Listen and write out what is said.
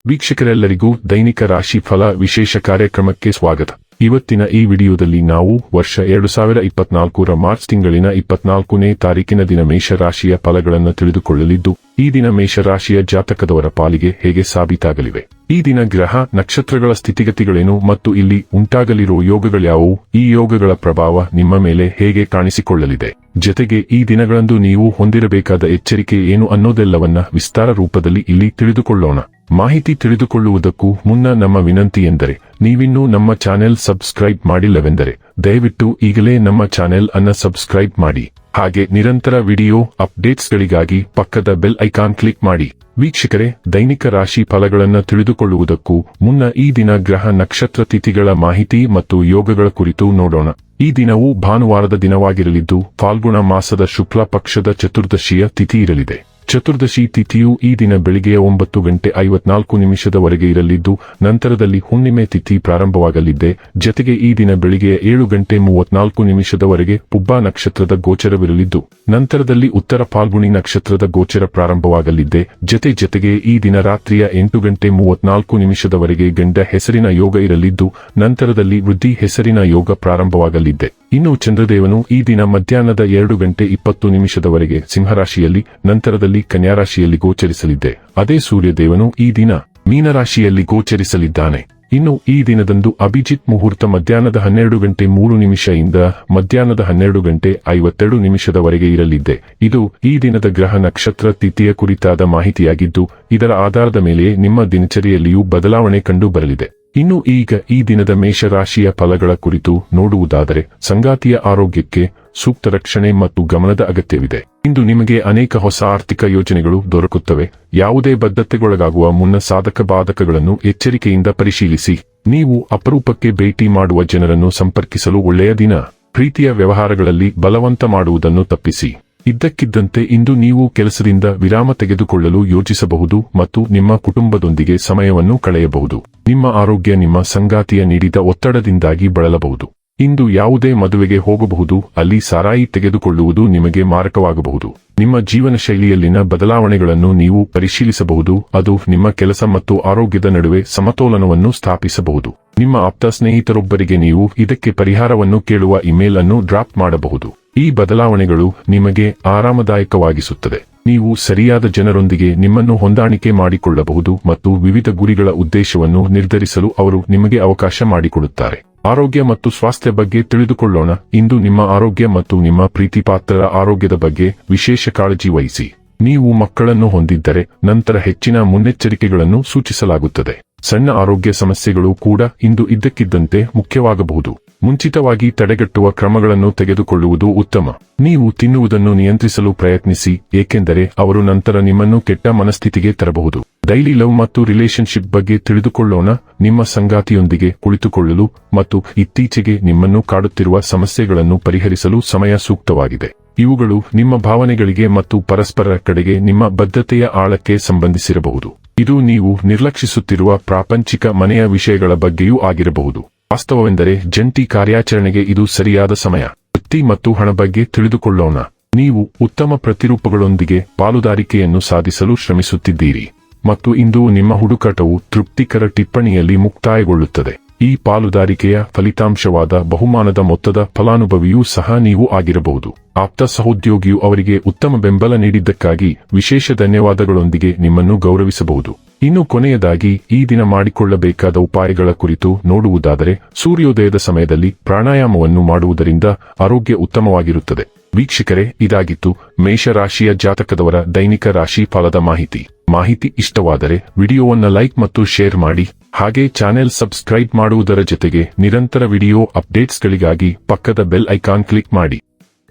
ವೀಕ್ಷಕರೆಲ್ಲರಿಗೂ ದೈನಿಕ ರಾಶಿ ಫಲ ವಿಶೇಷ ಕಾರ್ಯಕ್ರಮಕ್ಕೆ ಸ್ವಾಗತ. ಇವತ್ತಿನ ಈ ವಿಡಿಯೋದಲ್ಲಿ ನಾವು ವರ್ಷ 2024ರ ಮಾರ್ಚ್ ತಿಂಗಳಿನ 24ನೇ ತಾರೀಕಿನ ದಿನ ಮೇಷರಾಶಿಯ ಫಲಗಳನ್ನು ತಿಳಿದುಕೊಳ್ಳಲಿದ್ದು, ಈ ದಿನ ಮೇಷರಾಶಿಯ ಜಾತಕದವರ ಪಾಲಿಗೆ ಹೇಗೆ ಸಾಬೀತಾಗಲಿವೆ, ಈ ದಿನ ಗ್ರಹ ನಕ್ಷತ್ರಗಳ ಸ್ಥಿತಿಗತಿಗಳೇನು ಮತ್ತು ಇಲ್ಲಿ ಉಂಟಾಗಲಿರುವ ಯೋಗಗಳ್ಯಾವುವು, ಈ ಯೋಗಗಳ ಪ್ರಭಾವ ನಿಮ್ಮ ಮೇಲೆ ಹೇಗೆ ಕಾಣಿಸಿಕೊಳ್ಳಲಿದೆ, ಜೊತೆಗೆ ಈ ದಿನಗಳಂದು ನೀವು ಹೊಂದಿರಬೇಕಾದ ಎಚ್ಚರಿಕೆ ಏನು ಅನ್ನೋದೆಲ್ಲವನ್ನ ವಿಸ್ತಾರ ರೂಪದಲ್ಲಿ ಇಲ್ಲಿ ತಿಳಿದುಕೊಳ್ಳೋಣ. ಮಾಹಿತಿ ತಿಳಿದುಕೊಳ್ಳುವುದಕ್ಕೂ ಮುನ್ನ ನಮ್ಮ ವಿನಂತಿ ಎಂದರೆ, ನೀವಿನ್ನೂ ನಮ್ಮ ಚಾನೆಲ್ ಸಬ್ಸ್ಕ್ರೈಬ್ ಮಾಡಿಲ್ಲವೆಂದರೆ ದಯವಿಟ್ಟು ಈಗಲೇ ನಮ್ಮ ಚಾನೆಲ್ ಅನ್ನು ಸಬ್ಸ್ಕ್ರೈಬ್ ಮಾಡಿ. ಹಾಗೆ ನಿರಂತರ ವಿಡಿಯೋ ಅಪ್ಡೇಟ್ಸ್ಗಳಿಗಾಗಿ ಪಕ್ಕದ ಬೆಲ್ ಐಕಾನ್ ಕ್ಲಿಕ್ ಮಾಡಿ. ವೀಕ್ಷಕರೇ, ದೈನಿಕ ರಾಶಿ ಫಲಗಳನ್ನು ತಿಳಿದುಕೊಳ್ಳುವುದಕ್ಕೂ ಮುನ್ನ ಈ ದಿನ ಗ್ರಹ ನಕ್ಷತ್ರ ತಿಥಿಗಳ ಮಾಹಿತಿ ಮತ್ತು ಯೋಗಗಳ ಕುರಿತು ನೋಡೋಣ. ಈ ದಿನವು ಭಾನುವಾರದ ದಿನವಾಗಿರಲಿದ್ದು, ಫಾಲ್ಗುಣ ಮಾಸದ ಶುಕ್ಲ ಪಕ್ಷದ ಚತುರ್ದಶಿಯ ತಿಥಿ ಇರಲಿದೆ. ಚತುರ್ದಶಿ ತಿಥಿಯು ಈ ದಿನ ಬೆಳಿಗ್ಗೆ 9:54 ಇರಲಿದ್ದು, ನಂತರದಲ್ಲಿ ಹುಣ್ಣಿಮೆ ತಿಥಿ ಪ್ರಾರಂಭವಾಗಲಿದೆ. ಜೊತೆಗೆ ಈ ದಿನ ಬೆಳಿಗ್ಗೆ 7:34 ಪುಬ್ಬ ನಕ್ಷತ್ರದ ಗೋಚರವಿರಲಿದ್ದು, ನಂತರದಲ್ಲಿ ಉತ್ತರ ಫಾಲ್ಗುಣಿ ನಕ್ಷತ್ರದ ಗೋಚರ ಪ್ರಾರಂಭವಾಗಲಿದೆ. ಜೊತೆಗೆ ಈ ದಿನ ರಾತ್ರಿಯ 8:34 ಗಂಡ ಹೆಸರಿನ ಯೋಗ ಇರಲಿದ್ದು, ನಂತರದಲ್ಲಿ ವೃದ್ಧಿ ಹೆಸರಿನ ಯೋಗ ಪ್ರಾರಂಭವಾಗಲಿದೆ. ಇನ್ನು ಚಂದ್ರದೇವನು ಈ ದಿನ ಮಧ್ಯಾಹ್ನದ 2:20 ಸಿಂಹರಾಶಿಯಲ್ಲಿ, ನಂತರದಲ್ಲಿ ಕನ್ಯಾರಾಶಿಯಲ್ಲಿ ಗೋಚರಿಸಲಿದೆ. ಅದೇ ಸೂರ್ಯದೇವನು ಈ ದಿನ ಮೀನರಾಶಿಯಲ್ಲಿ ಗೋಚರಿಸಲಿದ್ದಾನೆ. ಇನ್ನು ಈ ದಿನದಂದು ಅಭಿಜಿತ್ ಮುಹೂರ್ತ ಮಧ್ಯಾಹ್ನದ 12:03 ಇಂದ ಮಧ್ಯಾಹ್ನದ 12:52 ಇರಲಿದೆ. ಇದು ಈ ದಿನದ ಗ್ರಹ ನಕ್ಷತ್ರ ತಿಥಿಯ ಕುರಿತಾದ ಮಾಹಿತಿಯಾಗಿದ್ದು, ಇದರ ಆಧಾರದ ಮೇಲೆ ನಿಮ್ಮ ದಿನಚರಿಯಲ್ಲಿಯೂ ಬದಲಾವಣೆ ಕಂಡು ಬರಲಿದೆ. ಇನ್ನು ಈಗ ಈ ದಿನದ ಮೇಷರಾಶಿಯ ಫಲಗಳ ಕುರಿತು ನೋಡುವುದಾದರೆ, ಸಂಗಾತಿಯ ಆರೋಗ್ಯಕ್ಕೆ ಸೂಕ್ತ ರಕ್ಷಣೆ ಮತ್ತು ಗಮನದ ಅಗತ್ಯವಿದೆ. ಇಂದು ನಿಮಗೆ ಅನೇಕ ಹೊಸ ಆರ್ಥಿಕ ಯೋಜನೆಗಳು ದೊರಕುತ್ತವೆ. ಯಾವುದೇ ಬದ್ಧತೆಗೊಳಗಾಗುವ ಮುನ್ನ ಸಾಧಕ ಬಾಧಕಗಳನ್ನು ಎಚ್ಚರಿಕೆಯಿಂದ ಪರಿಶೀಲಿಸಿ. ನೀವು ಅಪರೂಪಕ್ಕೆ ಭೇಟಿ ಮಾಡುವ ಜನರನ್ನು ಸಂಪರ್ಕಿಸಲು ಒಳ್ಳೆಯ ದಿನ. ಪ್ರೀತಿಯ ವ್ಯವಹಾರಗಳಲ್ಲಿ ಬಲವಂತ ಮಾಡುವುದನ್ನು ತಪ್ಪಿಸಿ. ಇದ್ದಕ್ಕಿದ್ದಂತೆ ಇಂದು ನೀವು ಕೆಲಸದಿಂದ ವಿರಾಮ ತೆಗೆದುಕೊಳ್ಳಲು ಯೋಚಿಸಬಹುದು ಮತ್ತು ನಿಮ್ಮ ಕುಟುಂಬದೊಂದಿಗೆ ಸಮಯವನ್ನು ಕಳೆಯಬಹುದು. ನಿಮ್ಮ ಆರೋಗ್ಯ ನಿಮ್ಮ ಸಂಗಾತಿಯ ನೀಡಿದ ಒತ್ತಡದಿಂದಾಗಿ ಬಳಲಬಹುದು. ಇಂದು ಯಾವುದೇ ಮದುವೆಗೆ ಹೋಗಬಹುದು, ಅಲ್ಲಿ ಸಾರಾಯಿ ತೆಗೆದುಕೊಳ್ಳುವುದು ನಿಮಗೆ ಮಾರಕವಾಗಬಹುದು. ನಿಮ್ಮ ಜೀವನ ಶೈಲಿಯಲ್ಲಿನ ಬದಲಾವಣೆಗಳನ್ನು ನೀವು ಪರಿಶೀಲಿಸಬಹುದು, ಅದು ನಿಮ್ಮ ಕೆಲಸ ಮತ್ತು ಆರೋಗ್ಯದ ನಡುವೆ ಸಮತೋಲನವನ್ನು ಸ್ಥಾಪಿಸಬಹುದು. ನಿಮ್ಮ ಆಪ್ತ ಸ್ನೇಹಿತರೊಬ್ಬರಿಗೆ ನೀವು ಇದಕ್ಕೆ ಪರಿಹಾರವನ್ನು ಕೇಳುವ ಇಮೇಲ್ ಅನ್ನು ಡ್ರಾಪ್ ಮಾಡಬಹುದು. ಈ ಬದಲಾವಣೆಗಳು ನಿಮಗೆ ಆರಾಮದಾಯಕವಾಗಿಸುತ್ತದೆ. ನೀವು ಸರಿಯಾದ ಜನರೊಂದಿಗೆ ನಿಮ್ಮನ್ನು ಹೊಂದಾಣಿಕೆ ಮಾಡಿಕೊಳ್ಳಬಹುದು ಮತ್ತು ವಿವಿಧ ಗುರಿಗಳ ಉದ್ದೇಶವನ್ನು ನಿರ್ಧರಿಸಲು ಅವರು ನಿಮಗೆ ಅವಕಾಶ ಮಾಡಿಕೊಡುತ್ತಾರೆ. ಆರೋಗ್ಯ ಮತ್ತು ಸ್ವಾಸ್ಥ್ಯ ಬಗ್ಗೆ ತಿಳಿದುಕೊಳ್ಳೋಣ. ಇಂದು ನಿಮ್ಮ ಆರೋಗ್ಯ ಮತ್ತು ನಿಮ್ಮ ಪ್ರೀತಿಪಾತ್ರರ ಆರೋಗ್ಯದ ಬಗ್ಗೆ ವಿಶೇಷ ಕಾಳಜಿ ವಹಿಸಿ. ನೀವು ಮಕ್ಕಳನ್ನು ಹೊಂದಿದ್ದರೆ ನಂತರ ಹೆಚ್ಚಿನ ಮುನ್ನೆಚ್ಚರಿಕೆಗಳನ್ನು ಸೂಚಿಸಲಾಗುತ್ತದೆ. ಸಣ್ಣ ಆರೋಗ್ಯ ಸಮಸ್ಯೆಗಳು ಕೂಡ ಇಂದು ಇದ್ದಕ್ಕಿದ್ದಂತೆ ಮುಖ್ಯವಾಗಬಹುದು. ಮುಂಚಿತವಾಗಿ ತಡೆಗಟ್ಟುವ ಕ್ರಮಗಳನ್ನು ತೆಗೆದುಕೊಳ್ಳುವುದು ಉತ್ತಮ. ನೀವು ತಿನ್ನುವುದನ್ನು ನಿಯಂತ್ರಿಸಲು ಪ್ರಯತ್ನಿಸಿ, ಏಕೆಂದರೆ ಅವರು ನಂತರ ನಿಮ್ಮನ್ನು ಕೆಟ್ಟ ಮನಸ್ಥಿತಿಗೆ ತರಬಹುದು. ಡೈಲಿ ಲವ್ ಮತ್ತು ರಿಲೇಶನ್ಶಿಪ್ ಬಗ್ಗೆ ತಿಳಿದುಕೊಳ್ಳೋಣ. ನಿಮ್ಮ ಸಂಗಾತಿಯೊಂದಿಗೆ ಕುಳಿತುಕೊಳ್ಳಲು ಮತ್ತು ಇತ್ತೀಚೆಗೆ ನಿಮ್ಮನ್ನು ಕಾಡುತ್ತಿರುವ ಸಮಸ್ಯೆಗಳನ್ನು ಪರಿಹರಿಸಲು ಸಮಯ ಸೂಕ್ತವಾಗಿದೆ. ಇವುಗಳು ನಿಮ್ಮ ಭಾವನೆಗಳಿಗೆ ಮತ್ತು ಪರಸ್ಪರರ ಕಡೆಗೆ ನಿಮ್ಮ ಬದ್ಧತೆಯ ಆಳಕ್ಕೆ ಸಂಬಂಧಿಸಿರಬಹುದು. ಇದು ನೀವು ನಿರ್ಲಕ್ಷಿಸುತ್ತಿರುವ ಪ್ರಾಪಂಚಿಕ ಮನೆಯ ವಿಷಯಗಳ ಬಗ್ಗೆಯೂ ಆಗಿರಬಹುದು. ವಾಸ್ತವವೆಂದರೆ ಜಂಟಿ ಕಾರ್ಯಾಚರಣೆಗೆ ಇದು ಸರಿಯಾದ ಸಮಯ. ವೃತ್ತಿ ಮತ್ತು ಹಣ ಬಗ್ಗೆ ತಿಳಿದುಕೊಳ್ಳೋಣ. ನೀವು ಉತ್ತಮ ಪ್ರತಿರೂಪಗಳೊಂದಿಗೆ ಪಾಲುದಾರಿಕೆಯನ್ನು ಸಾಧಿಸಲು ಶ್ರಮಿಸುತ್ತಿದ್ದೀರಿ ಮತ್ತು ಇಂದು ನಿಮ್ಮ ಹುಡುಕಾಟವು ತೃಪ್ತಿಕರ ಟಿಪ್ಪಣಿಯಲ್ಲಿ ಮುಕ್ತಾಯಗೊಳ್ಳುತ್ತದೆ. ಈ ಪಾಲುದಾರಿಕೆಯ ಫಲಿತಾಂಶವಾದ ಬಹುಮಾನದ ಮೊತ್ತದ ಫಲಾನುಭವಿಯೂ ಸಹ ನೀವು ಆಗಿರಬಹುದು. ಆಪ್ತ ಸಹೋದ್ಯೋಗಿಯು ಅವರಿಗೆ ಉತ್ತಮ ಬೆಂಬಲ ನೀಡಿದ್ದಕ್ಕಾಗಿ ವಿಶೇಷ ಧನ್ಯವಾದಗಳೊಂದಿಗೆ ನಿಮ್ಮನ್ನು ಗೌರವಿಸಬಹುದು. ಇನ್ನು ಕೊನೆಯದಾಗಿ ಈ ದಿನ ಮಾಡಿಕೊಳ್ಳಬೇಕಾದ ಉಪಾಯಗಳ ಕುರಿತು ನೋಡುವುದಾದರೆ, ಸೂರ್ಯೋದಯದ ಸಮಯದಲ್ಲಿ ಪ್ರಾಣಾಯಾಮವನ್ನು ಮಾಡುವುದರಿಂದ ಆರೋಗ್ಯ ಉತ್ತಮವಾಗಿರುತ್ತದೆ. ವೀಕ್ಷಕರೇ, ಇದಾಗಿತ್ತು ಮೇಷರಾಶಿಯ ಜಾತಕದವರ ದೈನಿಕ ರಾಶಿ ಫಲದ ಮಾಹಿತಿ ಇಷ್ಟವಾದರೆ ವಿಡಿಯೋವನ್ನು ಲೈಕ್ ಮತ್ತು ಶೇರ್ ಮಾಡಿ. ಹಾಗೆ ಚಾನೆಲ್ ಸಬ್ಸ್ಕ್ರೈಬ್ ಮಾಡುವುದರ ಜೊತೆಗೆ ನಿರಂತರ ವಿಡಿಯೋ ಅಪ್ಡೇಟ್ಸ್ಗಳಿಗಾಗಿ ಪಕ್ಕದ ಬೆಲ್ ಐಕಾನ್ ಕ್ಲಿಕ್ ಮಾಡಿ.